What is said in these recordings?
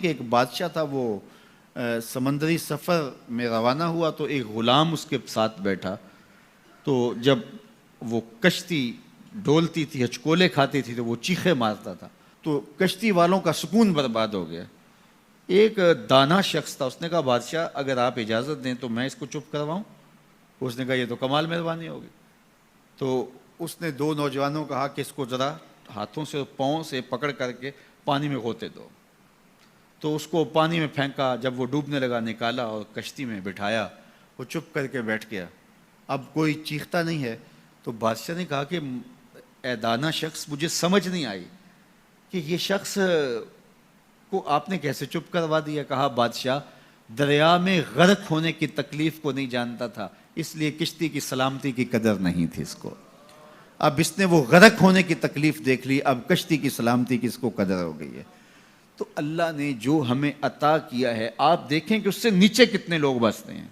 کہ ایک بادشاہ تھا، وہ سمندری سفر میں روانہ ہوا تو ایک غلام اس کے ساتھ بیٹھا. تو جب وہ کشتی ڈولتی تھی، ہچکولے کھاتی تھی، تو وہ چیخے مارتا تھا. تو کشتی والوں کا سکون برباد ہو گیا. ایک دانا شخص تھا، اس نے کہا بادشاہ اگر آپ اجازت دیں تو میں اس کو چپ کرواؤں. اس نے کہا یہ تو کمال مہربانی ہوگی. تو اس نے دو نوجوانوں کو کہا کہ اس کو ذرا ہاتھوں سے پاؤں سے پکڑ کر کے پانی میں غوطے دو. تو اس کو پانی میں پھینکا، جب وہ ڈوبنے لگا نکالا اور کشتی میں بٹھایا. وہ چپ کر کے بیٹھ گیا، اب کوئی چیختا نہیں ہے. تو بادشاہ نے کہا کہ اے دانا شخص، مجھے سمجھ نہیں آئی کہ یہ شخص کو آپ نے کیسے چپ کروا دیا. کہا بادشاہ دریا میں غرق ہونے کی تکلیف کو نہیں جانتا تھا، اس لیے کشتی کی سلامتی کی قدر نہیں تھی اس کو. اب اس نے وہ غرق ہونے کی تکلیف دیکھ لی، اب کشتی کی سلامتی کی اس کو قدر ہو گئی ہے. تو اللہ نے جو ہمیں عطا کیا ہے، آپ دیکھیں کہ اس سے نیچے کتنے لوگ بستے ہیں.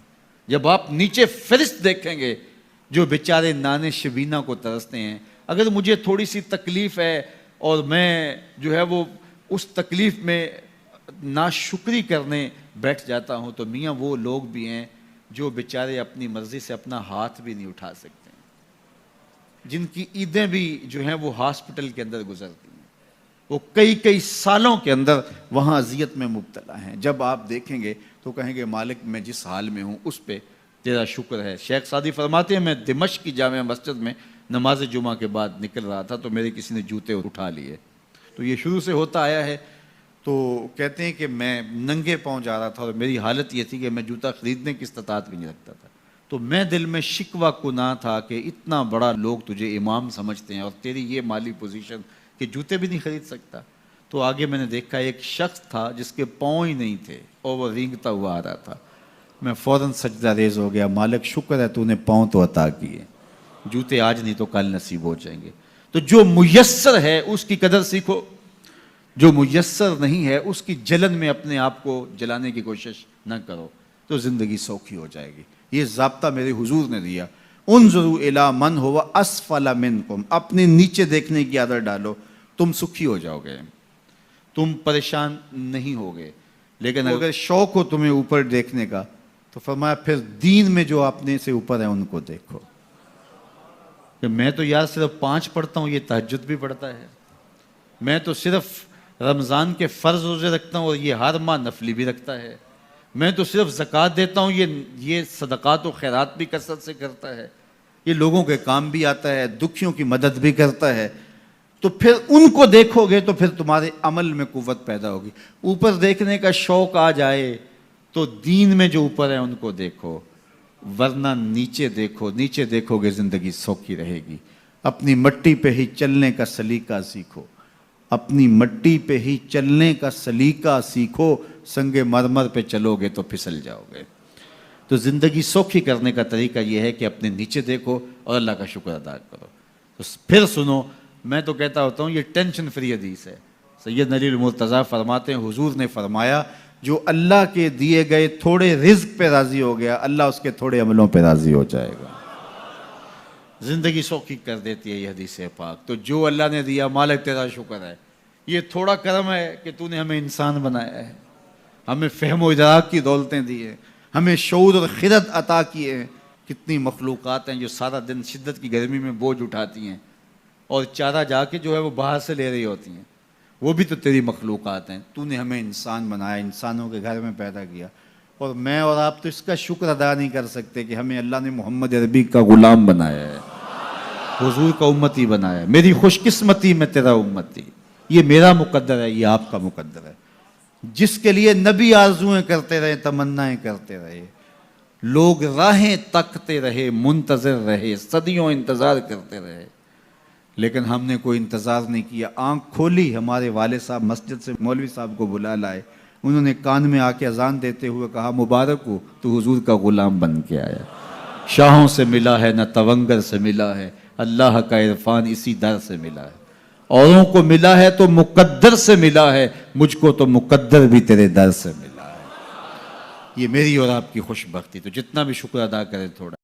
جب آپ نیچے فرشت دیکھیں گے جو بیچارے نانے شبینہ کو ترستے ہیں. اگر مجھے تھوڑی سی تکلیف ہے اور میں جو ہے وہ اس تکلیف میں ناشکری کرنے بیٹھ جاتا ہوں، تو میاں وہ لوگ بھی ہیں جو بیچارے اپنی مرضی سے اپنا ہاتھ بھی نہیں اٹھا سکتے، جن کی عیدیں بھی جو ہیں وہ ہاسپٹل کے اندر گزرتی ہیں. وہ کئی سالوں کے اندر وہاں اذیت میں مبتلا ہیں. جب آپ دیکھیں گے تو کہیں گے مالک میں جس حال میں ہوں اس پہ تیرا شکر ہے. شیخ سعدی فرماتے ہیں میں دمشق کی جامع مسجد میں نماز جمعہ کے بعد نکل رہا تھا تو میرے کسی نے جوتے اٹھا لیے. تو یہ شروع سے ہوتا آیا ہے. تو کہتے ہیں کہ میں ننگے پاؤں جا رہا تھا اور میری حالت یہ تھی کہ میں جوتا خریدنے کی استطاعت بھی نہیں رکھتا تھا. تو میں دل میں شکوہ کناں تھا کہ اتنا بڑا لوگ تجھے امام سمجھتے ہیں اور تیری یہ مالی پوزیشن کہ جوتے بھی نہیں خرید سکتا. تو آگے میں نے دیکھا ایک شخص تھا جس کے پاؤں ہی نہیں تھے اور وہ رینگتا ہوا آ رہا تھا. میں فوراً سجدہ ریز ہو گیا، مالک شکر ہے تو نے پاؤں تو عطا کیے، جوتے آج نہیں تو کل نصیب ہو جائیں گے. تو جو میسر ہے اس کی قدر سیکھو، جو میسر نہیں ہے اس کی جلن میں اپنے آپ کو جلانے کی کوشش نہ کرو، تو زندگی سوکھی ہو جائے گی. یہ ضابطہ میرے حضور نے دیا. انظروا الی من هو اسفل منکم، اپنے نیچے دیکھنے کی عادت ڈالو، تم سکھی ہو جاؤ گے، تم پریشان نہیں ہوگے. لیکن اگر شوق ہو تمہیں اوپر دیکھنے کا تو فرمایا پھر دین میں جو اپنے سے اوپر ہیں ان کو دیکھو. کہ میں تو یار صرف 5 پڑھتا ہوں، یہ تہجد بھی پڑھتا ہے. میں تو صرف رمضان کے فرض روزے رکھتا ہوں اور یہ ہر ماہ نفلی بھی رکھتا ہے. میں تو صرف زکوٰۃ دیتا ہوں، یہ صدقات و خیرات بھی کثرت سے کرتا ہے. یہ لوگوں کے کام بھی آتا ہے، دکھیوں کی مدد بھی کرتا ہے. تو پھر ان کو دیکھو گے تو پھر تمہارے عمل میں قوت پیدا ہوگی. اوپر دیکھنے کا شوق آ جائے تو دین میں جو اوپر ہیں ان کو دیکھو، ورنہ نیچے دیکھو. نیچے دیکھو گے زندگی سوکھی رہے گی. اپنی مٹی پہ ہی چلنے کا سلیقہ سیکھو، اپنی مٹی پہ ہی چلنے کا سلیقہ سیکھو. سنگ مرمر پہ چلو گے تو پھسل جاؤ گے. تو زندگی سوکھی کرنے کا طریقہ یہ ہے کہ اپنے نیچے دیکھو اور اللہ کا شکر ادا کرو. تو پھر سنو، میں تو کہتا ہوتا ہوں یہ ٹینشن فری حدیث ہے. سید علی المرتضیٰ فرماتے ہیں حضور نے فرمایا جو اللہ کے دیے گئے تھوڑے رزق پہ راضی ہو گیا، اللہ اس کے تھوڑے عملوں پہ راضی ہو جائے گا. زندگی سوکھی کر دیتی ہے یہ حدیث پاک. تو جو اللہ نے دیا مالک تیرا شکر ہے. یہ تھوڑا کرم ہے کہ تو نے ہمیں انسان بنایا ہے، ہمیں فہم و ادراک کی دولتیں دی ہیں، ہمیں شعور اور خرد عطا کیے ہیں. کتنی مخلوقات ہیں جو سارا دن شدت کی گرمی میں بوجھ اٹھاتی ہیں اور چارہ جا کے جو ہے وہ باہر سے لے رہی ہوتی ہیں. وہ بھی تو تیری مخلوقات ہیں. تو نے ہمیں انسان بنایا، انسانوں کے گھر میں پیدا کیا. اور میں اور آپ تو اس کا شکر ادا نہیں کر سکتے کہ ہمیں اللہ نے محمد عربی کا غلام بنایا ہے، حضور کا امتی بنایا ہے. میری خوش قسمتی میں تیرا امتی، یہ میرا مقدر ہے، یہ آپ کا مقدر ہے. جس کے لیے نبی آرزویں کرتے رہے، تمنائیں کرتے رہے، لوگ راہیں تکتے رہے، منتظر رہے، صدیوں انتظار کرتے رہے، لیکن ہم نے کوئی انتظار نہیں کیا. آنکھ کھولی، ہمارے والد صاحب مسجد سے مولوی صاحب کو بلا لائے. انہوں نے کان میں آ کے اذان دیتے ہوئے کہا مبارک ہو، تو حضور کا غلام بن کے آیا. شاہوں سے ملا ہے نہ تونگر سے ملا ہے، اللہ کا عرفان اسی در سے ملا ہے. اوروں کو ملا ہے تو مقدر سے ملا ہے، مجھ کو تو مقدر بھی تیرے در سے ملا ہے. یہ میری اور آپ کی خوش بختی. تو جتنا بھی شکر ادا کرے تھوڑا